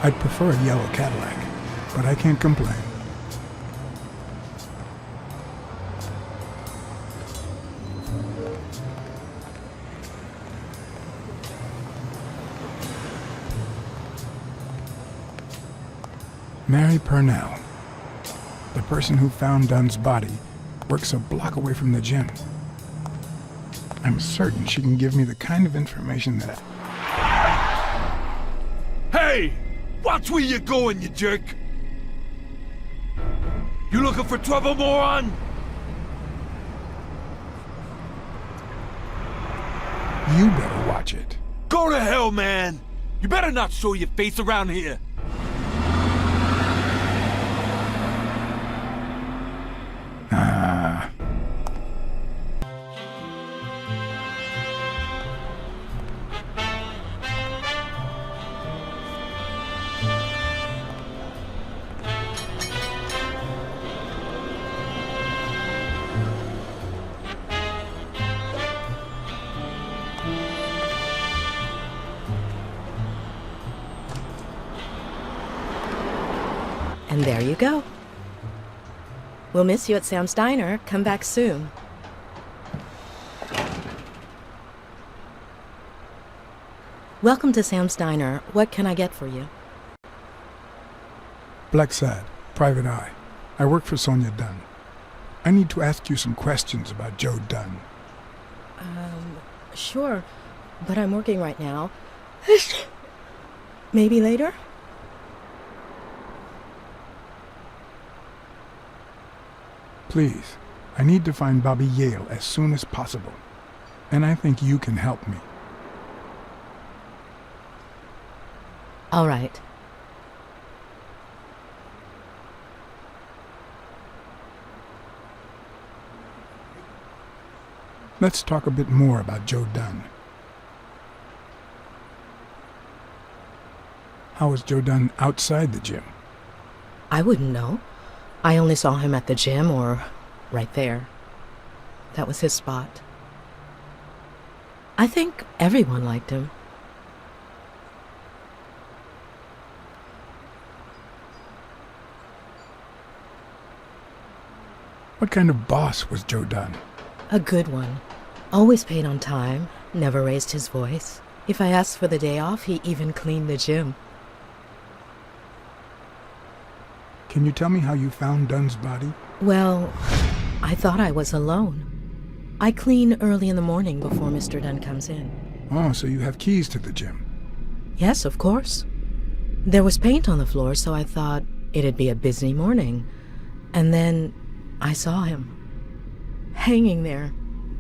I'd prefer a yellow Cadillac, but I can't complain. Mary Purnell, the person who found Dunn's body, works a block away from the gym. I'm certain she can give me the kind of information that Hey! Watch where you're going, you jerk! You looking for trouble, moron? You better watch it. Go to hell, man! You better not show your face around here! And there you go. We'll miss you at Sam's Diner. Come back soon. Welcome to Sam's Diner. What can I get for you? Blacksad, Private Eye. I work for Sonia Dunn. I need to ask you some questions about Joe Dunn. Sure, but I'm working right now. Maybe later? Please, I need to find Bobby Yale as soon as possible. And I think you can help me. All right. Let's talk a bit more about Joe Dunn. How was Joe Dunn outside the gym? I wouldn't know. I only saw him at the gym or right there. That was his spot. I think everyone liked him. What kind of boss was Joe Dunn? A good one. Always paid on time, never raised his voice. If I asked for the day off, he even cleaned the gym. Can you tell me how you found Dunn's body? Well, I thought I was alone. I clean early in the morning before Mr. Dunn comes in. Oh, so you have keys to the gym. Yes, of course. There was paint on the floor, so I thought it'd be a busy morning. And then I saw him. Hanging there,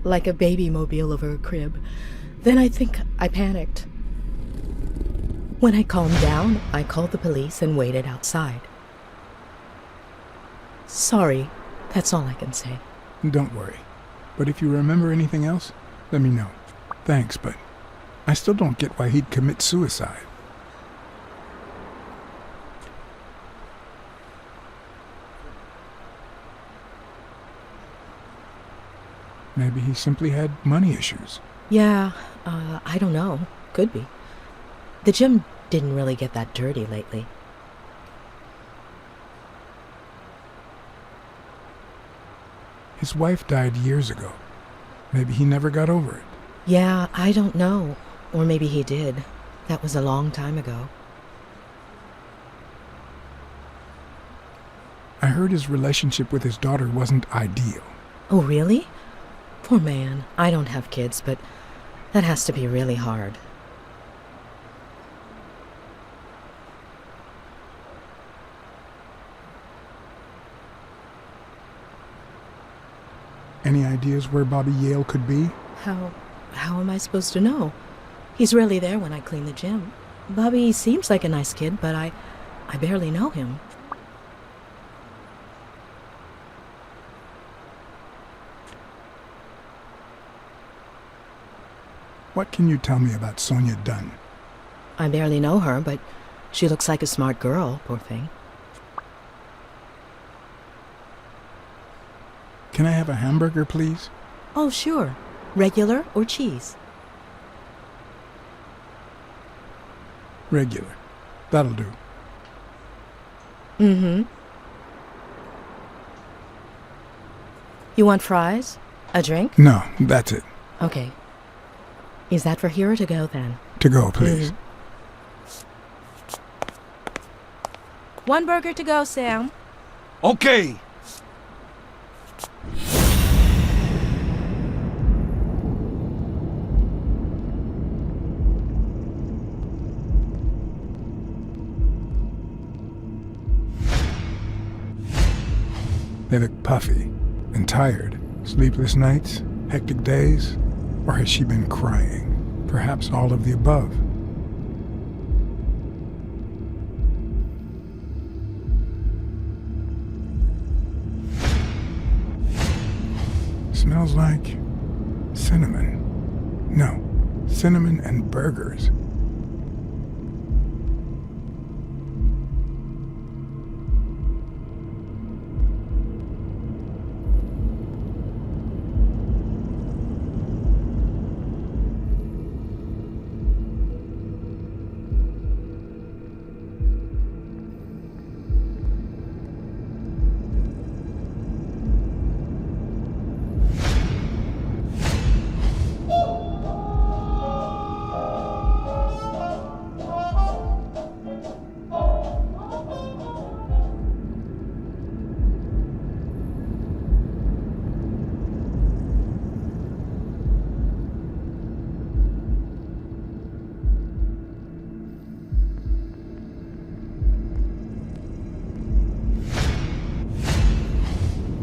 like a baby mobile over a crib. Then I think I panicked. When I calmed down, I called the police and waited outside. Sorry, that's all I can say. Don't worry. But if you remember anything else, let me know. Thanks, but I still don't get why he'd commit suicide. Maybe he simply had money issues. Yeah, I don't know. Could be. The gym didn't really get that dirty lately. His wife died years ago. Maybe he never got over it. Yeah, I don't know. Or maybe he did. That was a long time ago. I heard his relationship with his daughter wasn't ideal. Oh, really? Poor man. I don't have kids, but that has to be really hard. Any ideas where Bobby Yale could be? How am I supposed to know? He's rarely there when I clean the gym. Bobby seems like a nice kid, but I barely know him. What can you tell me about Sonia Dunn? I barely know her, but she looks like a smart girl, poor thing. Can I have a hamburger, please? Oh, sure. Regular or cheese? Regular. That'll do. Mm-hmm. You want fries? A drink? No, that's it. Okay. Is that for here or to go, then? To go, please. One burger to go, Sam. Okay. They look puffy and tired. Sleepless nights? Hectic days? Or has she been crying? Perhaps all of the above. Smells like cinnamon. No, cinnamon and burgers.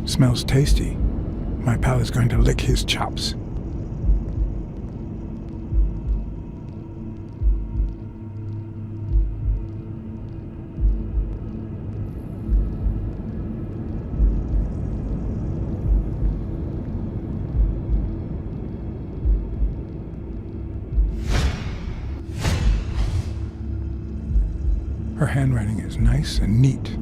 Smells tasty. My pal is going to lick his chops. Her handwriting is nice and neat.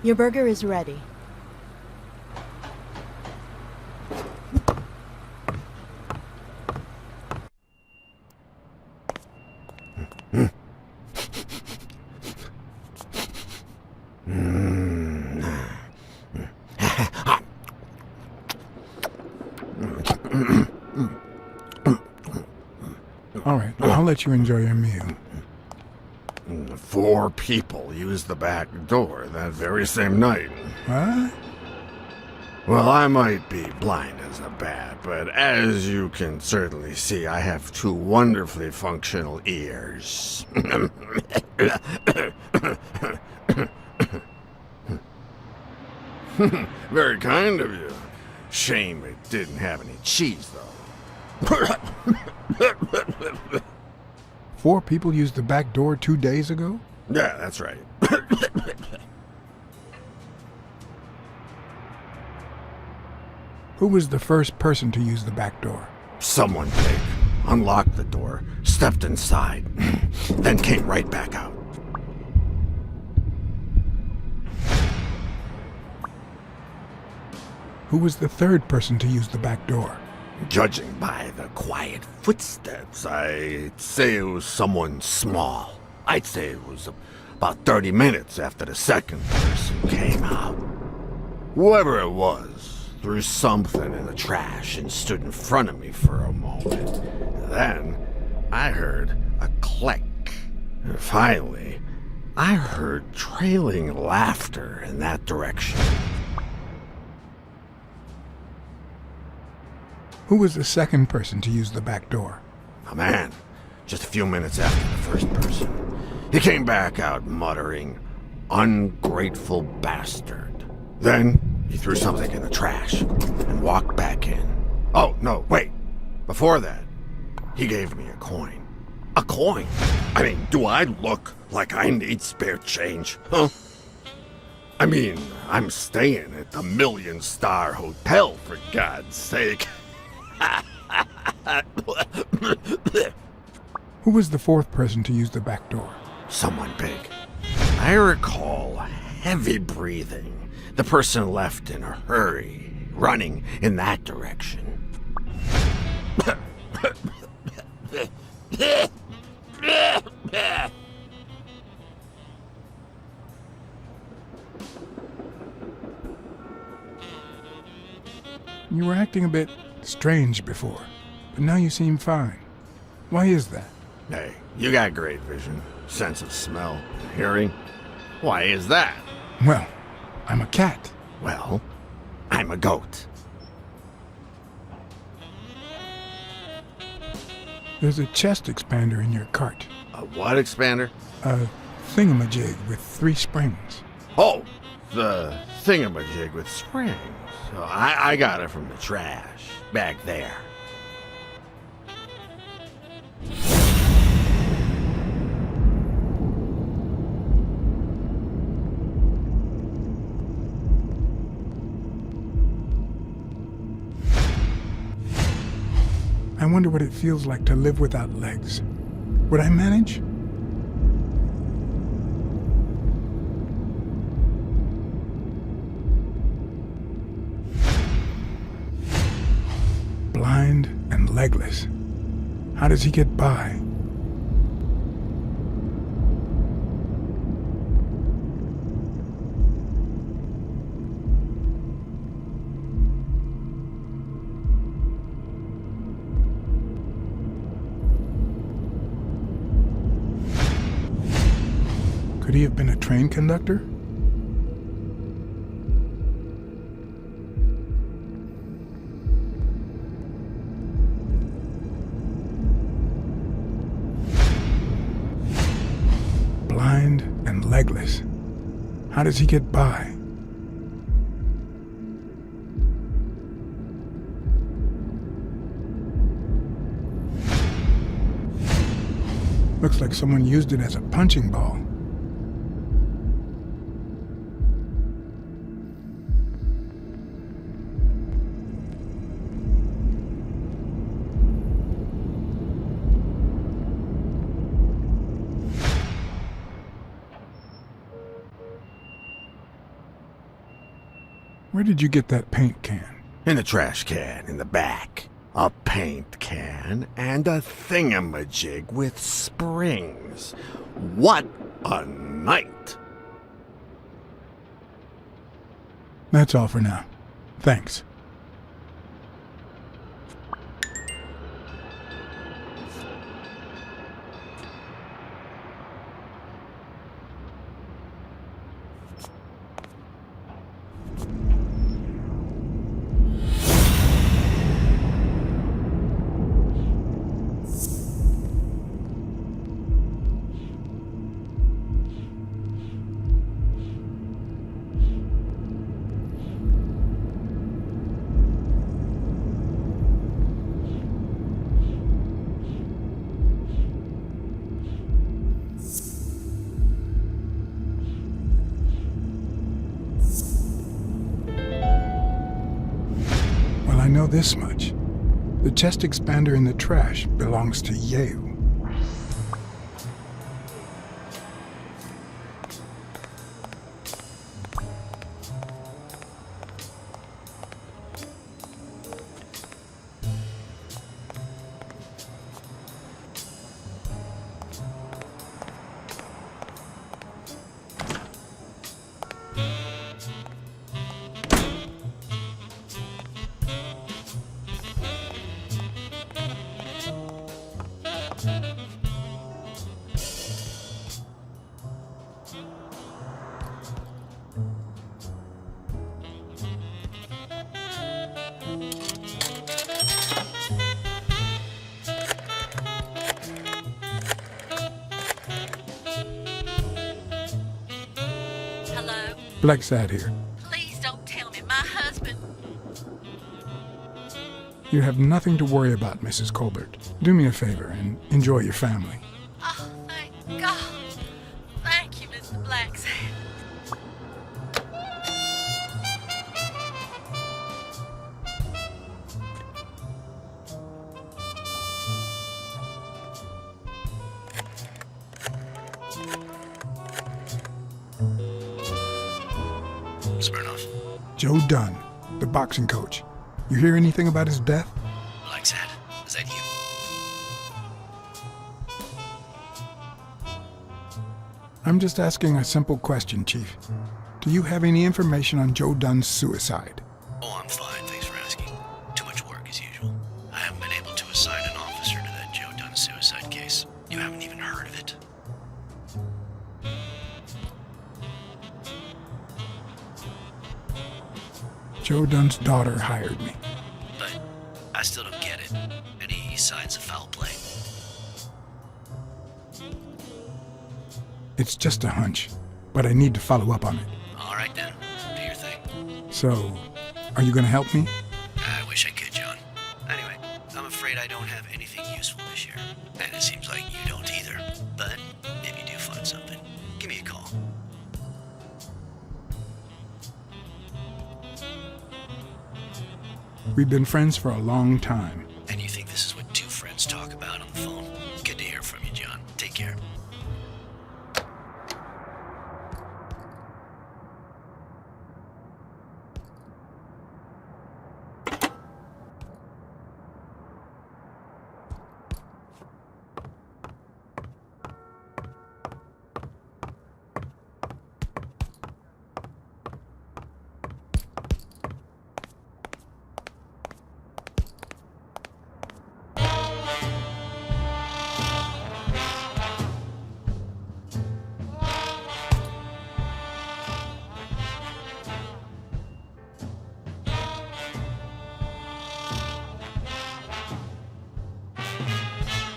Your burger is ready. All right, I'll let you enjoy your meal. 4 people used the back door that very same night. What? Well, I might be blind as a bat, but as you can certainly see, I have 2 wonderfully functional ears. Very kind of you. Shame it didn't have any cheese, though. 4 people used the back door 2 days ago? Yeah, that's right. Who was the first person to use the back door? Someone big unlocked the door, stepped inside, then came right back out. Who was the third person to use the back door? Judging by the quiet footsteps, I'd say it was someone small. I'd say it was about 30 minutes after the second person came out. Whoever it was threw something in the trash and stood in front of me for a moment. Then I heard a click. And finally, I heard trailing laughter in that direction. Who was the second person to use the back door? A man, just a few minutes after the first person. He came back out muttering, "Ungrateful bastard." Then he threw something in the trash and walked back in. Oh, no, wait. Before that, he gave me a coin. A coin? I mean, do I look like I need spare change, huh? I mean, I'm staying at the million-star hotel, for God's sake. Who was the fourth person to use the back door? Someone big. I recall heavy breathing. The person left in a hurry, running in that direction. You were acting a bit strange before, but now you seem fine. Why is that? Hey, you got great vision, sense of smell, hearing. Why is that? Well, I'm a cat. Well, I'm a goat. There's a chest expander in your cart. A what expander? A thingamajig with 3 springs. Oh, the thingamajig with springs. Oh, I got it from the trash, back there. I wonder what it feels like to live without legs. Would I manage? Blind and legless. How does he get by? Could he have been a train conductor? Blind and legless. How does he get by? Looks like someone used it as a punching ball. Where did you get that paint can? In the trash can in the back. A paint can and a thingamajig with springs. What a night! That's all for now. Thanks. I know this much. The chest expander in the trash belongs to Yale. Hello? Blacksad here. Please don't tell me. My husband... You have nothing to worry about, Mrs. Colbert. Do me a favor and enjoy your family. Oh, thank God. Thank you, Mr. Blacksad. Smirnoff. Joe Dunn, the boxing coach. You hear anything about his death? Blacksad, Is that you? I'm just asking a simple question, Chief. Do you have any information on Joe Dunn's suicide? Oh, I'm fine, thanks for asking. Too much work as usual. I haven't been able to assign an officer to that Joe Dunn suicide case. You haven't even heard of it. Joe Dunn's daughter hired me. But I still don't get it. Any signs of foul play? It's just a hunch, but I need to follow up on it. All right then, do your thing. So, are you gonna help me? I wish I could, John. Anyway, I'm afraid I don't have anything useful to share. And it seems like you don't either. But if you do find something, give me a call. We've been friends for a long time. And you think this is what two friends talk about on the phone? Good to hear from you, John. Take care.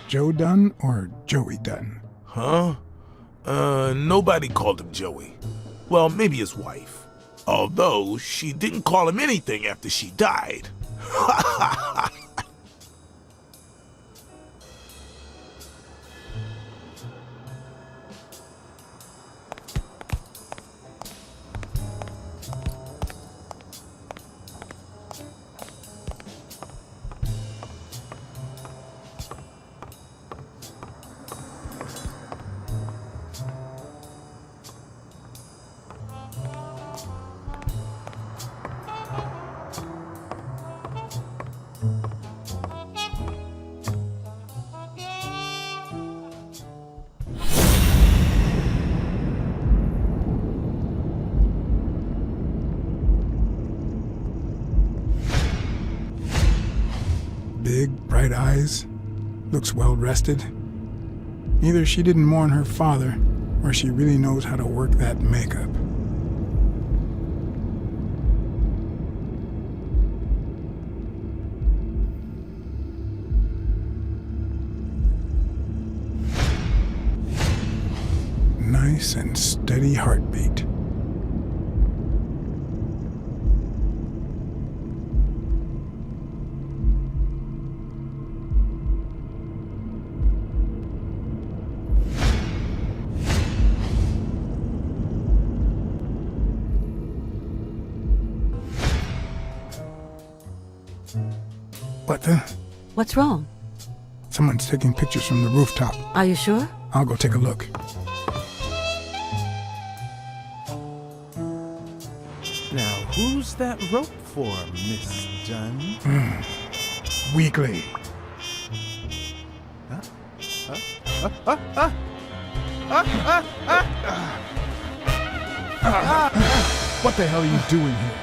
Joe Dunn or Joey Dunn? Huh? Nobody called him Joey. Well, maybe his wife. Although, she didn't call him anything after she died. Big, bright eyes. Looks well rested. Either she didn't mourn her father, or she really knows how to work that makeup. Nice and steady heartbeat. What the? What's wrong? Someone's taking pictures from the rooftop. Are you sure? I'll go take a look. Now, who's that rope for, Miss Dunn? Weekly. What the hell are you doing here?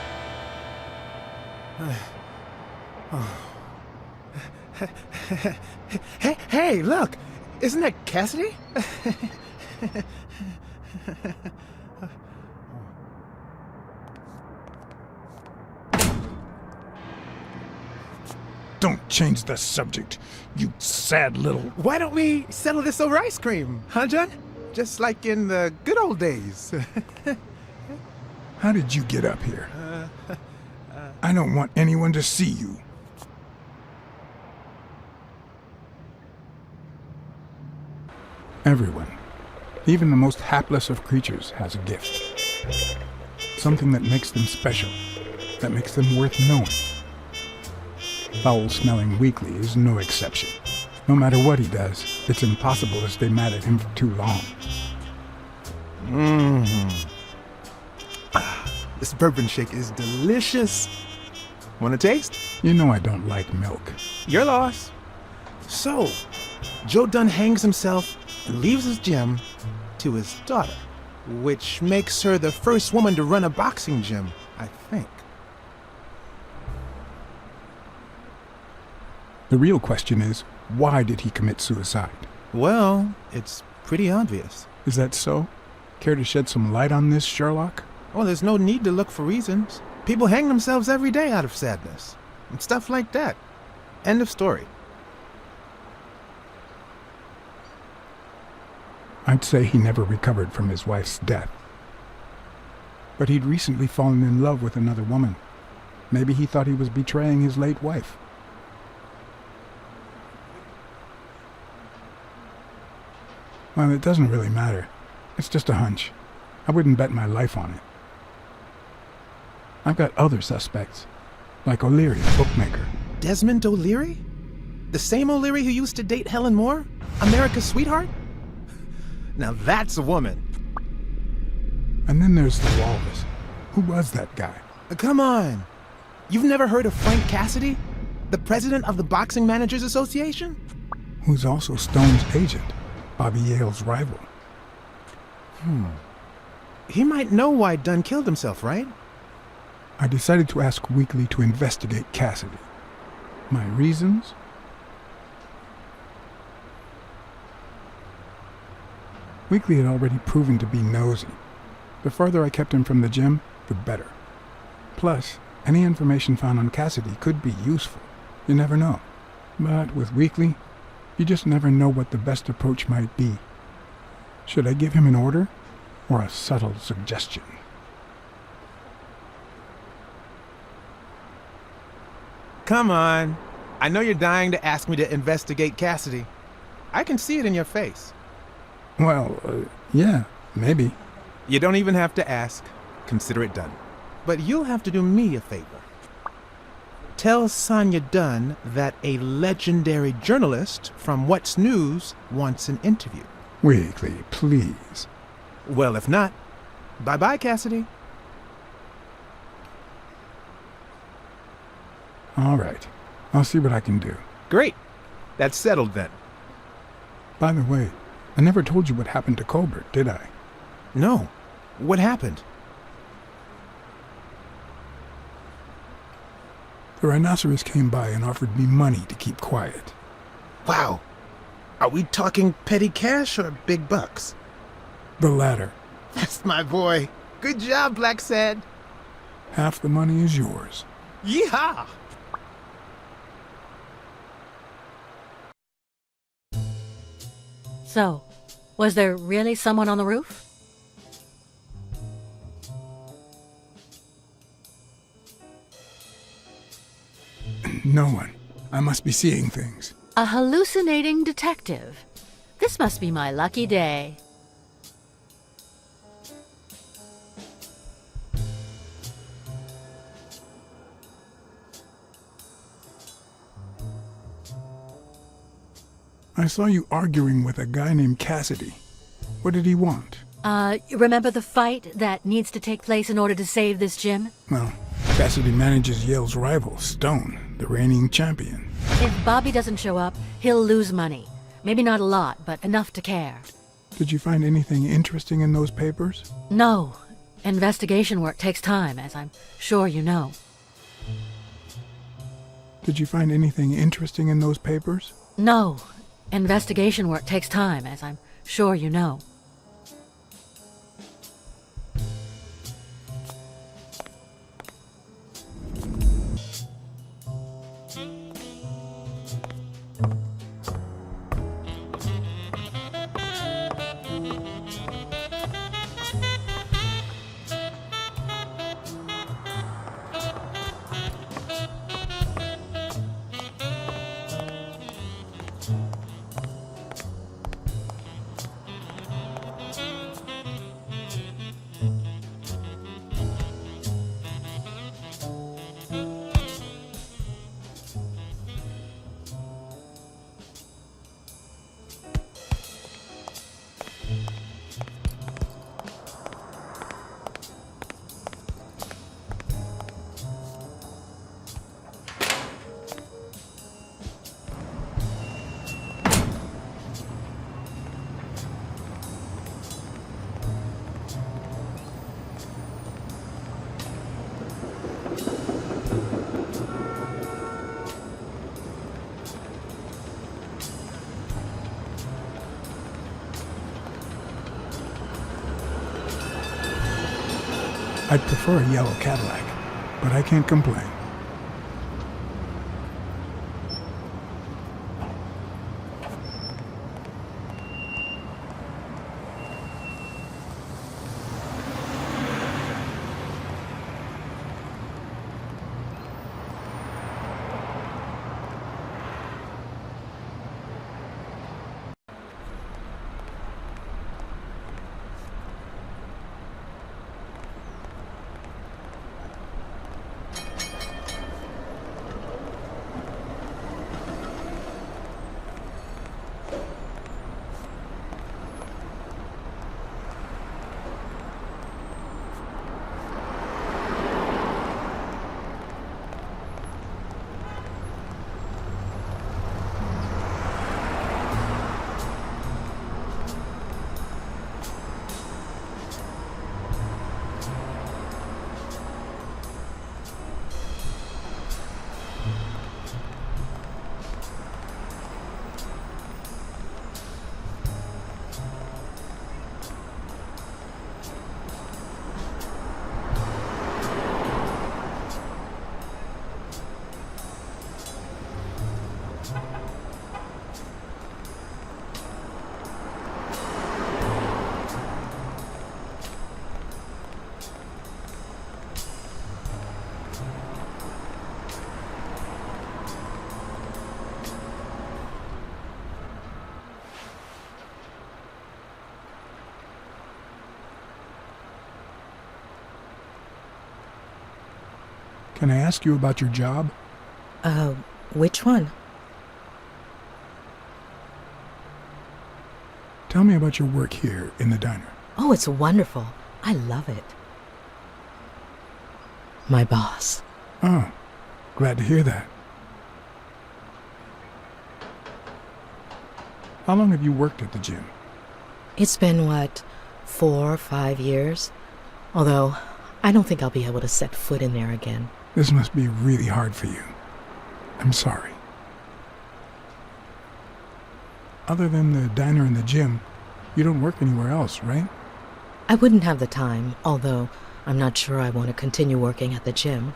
Hey, look! Isn't that Cassidy? Don't change the subject, you sad little... Why don't we settle this over ice cream, huh, John? Just like in the good old days. How did you get up here? I don't want anyone to see you. Everyone, even the most hapless of creatures, has a gift. Something that makes them special, that makes them worth knowing. Foul-smelling Weekly is no exception. No matter what he does, it's impossible to stay mad at him for too long. This bourbon shake is delicious. Want a taste? You know I don't like milk. Your loss. So, Joe Dunn hangs himself and leaves his gym to his daughter, which makes her the first woman to run a boxing gym, I think. The real question is, why did he commit suicide? Well, it's pretty obvious. Is that so? Care to shed some light on this, Sherlock? Well, there's no need to look for reasons. People hang themselves every day out of sadness. And stuff like that. End of story. I'd say he never recovered from his wife's death. But he'd recently fallen in love with another woman. Maybe he thought he was betraying his late wife. Well, it doesn't really matter. It's just a hunch. I wouldn't bet my life on it. I've got other suspects, like O'Leary, the bookmaker. Desmond O'Leary? The same O'Leary who used to date Helen Moore? America's sweetheart? Now that's a woman. And then there's the walrus. Who was that guy? Come on. You've never heard of Frank Cassidy? The president of the Boxing Managers Association? Who's also Stone's agent, Bobby Yale's rival. He might know why Dunn killed himself, right? I decided to ask Weekly to investigate Cassidy. My reasons? Weekly had already proven to be nosy. The further I kept him from the gym, the better. Plus, any information found on Cassidy could be useful. You never know. But with Weekly, you just never know what the best approach might be. Should I give him an order or a subtle suggestion? Come on. I know you're dying to ask me to investigate Cassidy. I can see it in your face. Well, yeah, maybe. You don't even have to ask. Consider it done. But you'll have to do me a favor. Tell Sonia Dunn that a legendary journalist from What's News wants an interview. Weekly, please. Well, if not, bye-bye, Cassidy. All right. I'll see what I can do. Great. That's settled then. By the way, I never told you what happened to Colbert, did I? No. What happened? The rhinoceros came by and offered me money to keep quiet. Wow. Are we talking petty cash or big bucks? The latter. That's my boy. Good job, Blacksad. Half the money is yours. Yeehaw! So, was there really someone on the roof? No one. I must be seeing things. A hallucinating detective. This must be my lucky day. I saw you arguing with a guy named Cassidy. What did he want? You remember the fight that needs to take place in order to save this gym? Well, Cassidy manages Yale's rival, Stone, the reigning champion. If Bobby doesn't show up, he'll lose money. Maybe not a lot, but enough to care. Did you find anything interesting in those papers? No. Investigation work takes time, as I'm sure you know. Did you find anything interesting in those papers? No. Investigation work takes time, as I'm sure you know. I'd prefer a yellow Cadillac, but I can't complain. Can I ask you about your job? Which one? Tell me about your work here in the diner. Oh, it's wonderful. I love it. My boss. Oh, glad to hear that. How long have you worked at the gym? It's been, 4 or 5 years? Although, I don't think I'll be able to set foot in there again. This must be really hard for you. I'm sorry. Other than the diner and the gym, you don't work anywhere else, right? I wouldn't have the time, although I'm not sure I want to continue working at the gym.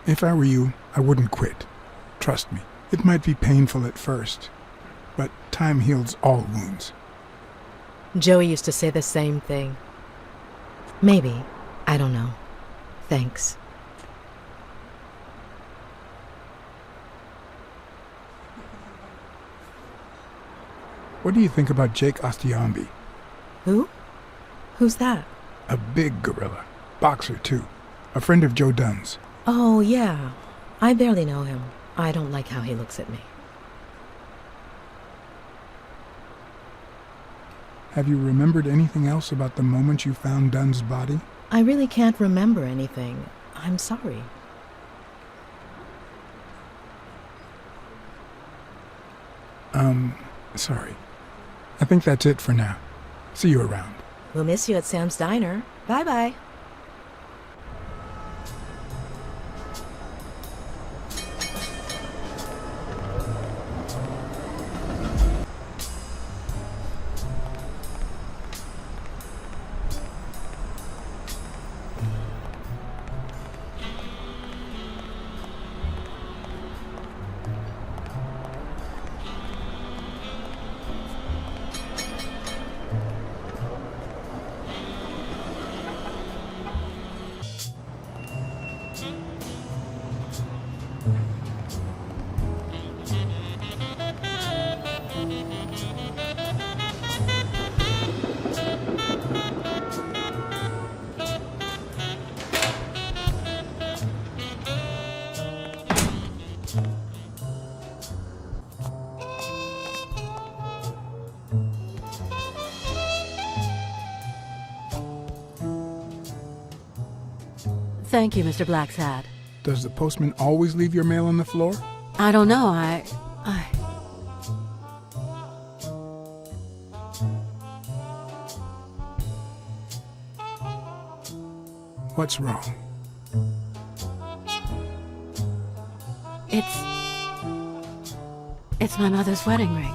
If I were you, I wouldn't quit. Trust me, it might be painful at first, but time heals all wounds. Joey used to say the same thing. Maybe. I don't know. Thanks. What do you think about Jake Ostiambi? Who? Who's that? A big gorilla. Boxer, too. A friend of Joe Dunn's. Oh, yeah. I barely know him. I don't like how he looks at me. Have you remembered anything else about the moment you found Dunn's body? I really can't remember anything. I'm sorry. Sorry. I think that's it for now. See you around. We'll miss you at Sam's Diner. Bye-bye. Thank you, Mr. Blacksad. Does the postman always leave your mail on the floor? I don't know, What's wrong? It's my mother's wedding ring.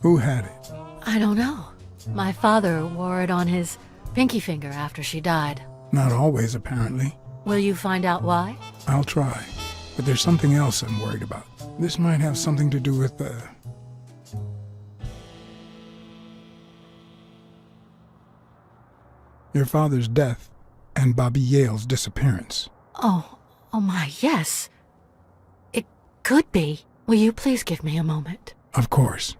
Who had it? I don't know. My father wore it on his pinky finger after she died. Not always, apparently. Will you find out why? I'll try. But there's something else I'm worried about. This might have something to do with, your father's death and Bobby Yale's disappearance. Oh my, yes. It could be. Will you please give me a moment? Of course.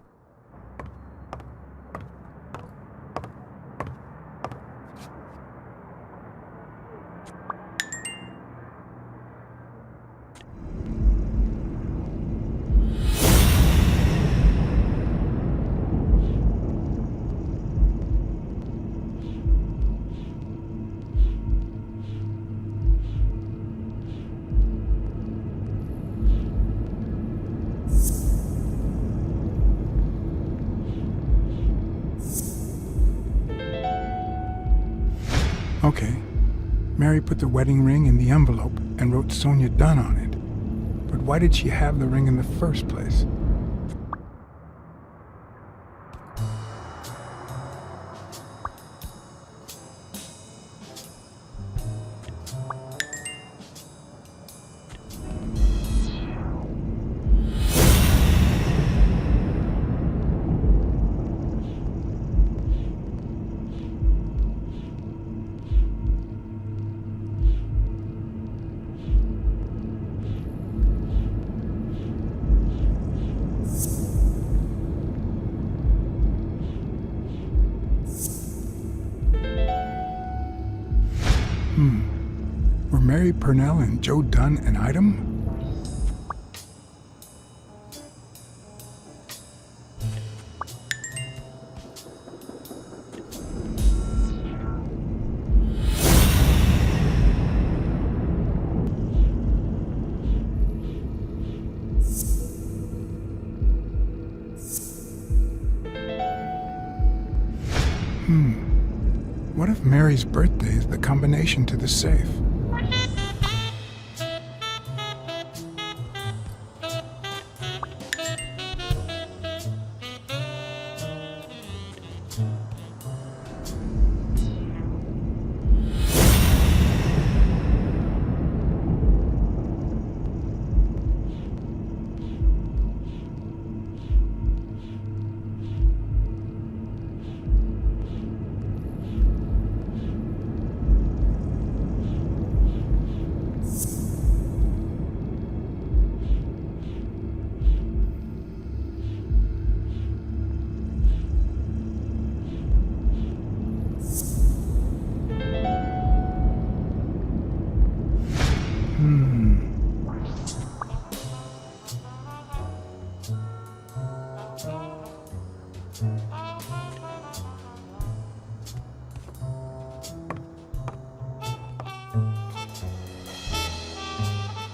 Okay. Mary put the wedding ring in the envelope and wrote Sonia Dunn on it. But why did she have the ring in the first place? Were Mary Purnell and Joe Dunn an item? What if Mary's birthday is the combination to the safe?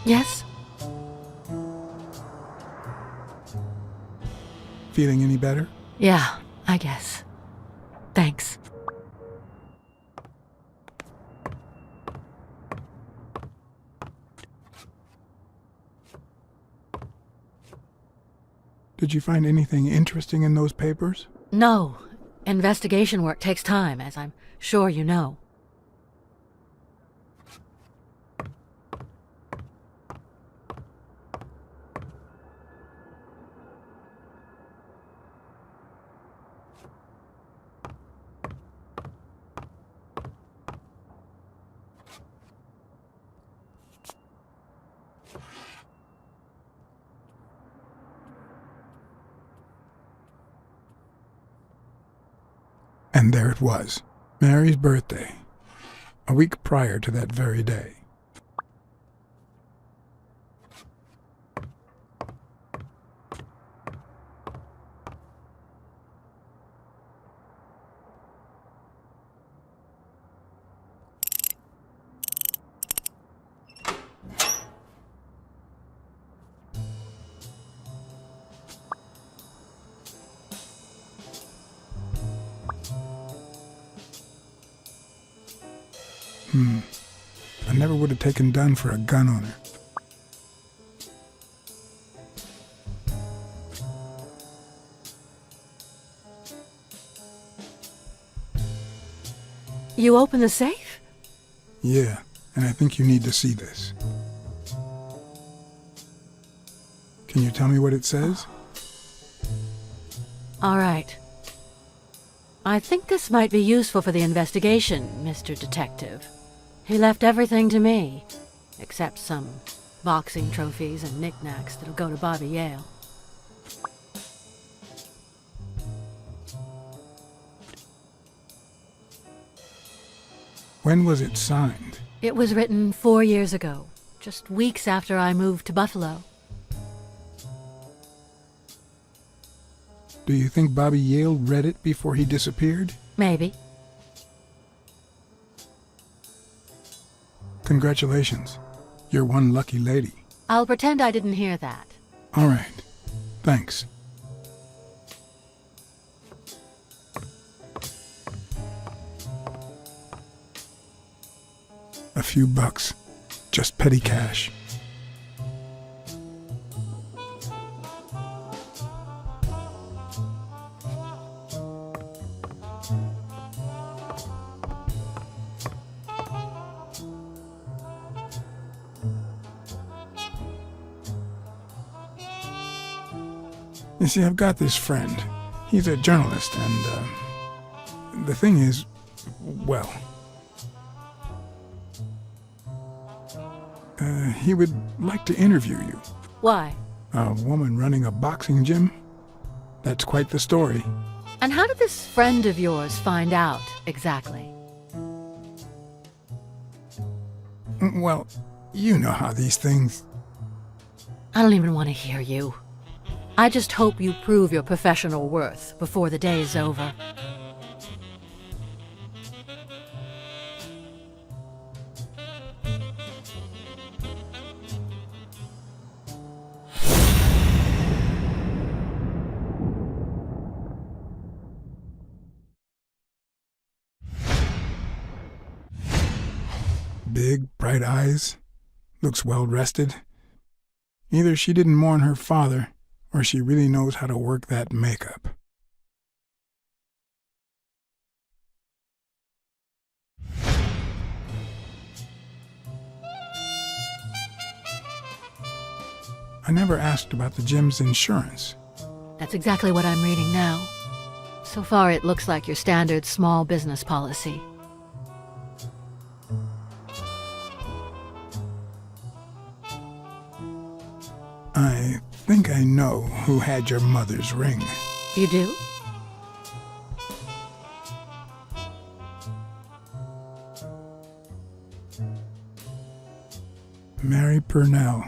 Yes? Feeling any better? Yeah, I guess. Thanks. Did you find anything interesting in those papers? No. Investigation work takes time, as I'm sure you know. And there it was, Mary's birthday, a week prior to that very day. I never would have taken Dunn for a gun owner. You open the safe? Yeah, and I think you need to see this. Can you tell me what it says? All right. I think this might be useful for the investigation, Mr. Detective. He left everything to me, except some boxing trophies and knickknacks that'll go to Bobby Yale. When was it signed? It was written 4 years ago, just weeks after I moved to Buffalo. Do you think Bobby Yale read it before he disappeared? Maybe. Congratulations. You're one lucky lady. I'll pretend I didn't hear that. All right. Thanks. A few bucks. Just petty cash. You see, I've got this friend. He's a journalist, and, the thing is, well, he would like to interview you. Why? A woman running a boxing gym? That's quite the story. And how did this friend of yours find out, exactly? Well, you know how these things... I don't even want to hear you. I just hope you prove your professional worth before the day's over. Big, bright eyes. Looks well rested. Either she didn't mourn her father, or she really knows how to work that makeup. I never asked about the gym's insurance. That's exactly what I'm reading now. So far, it looks like your standard small business policy. I think I know who had your mother's ring. You do? Mary Purnell.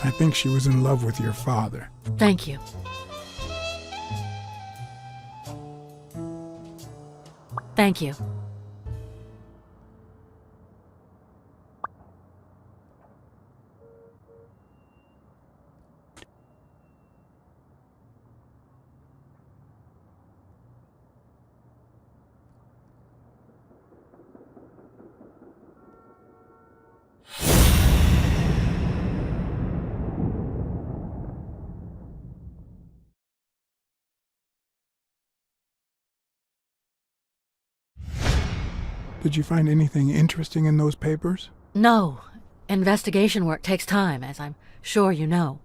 I think she was in love with your father. Thank you. Thank you. Did you find anything interesting in those papers? No. Investigation work takes time, as I'm sure you know.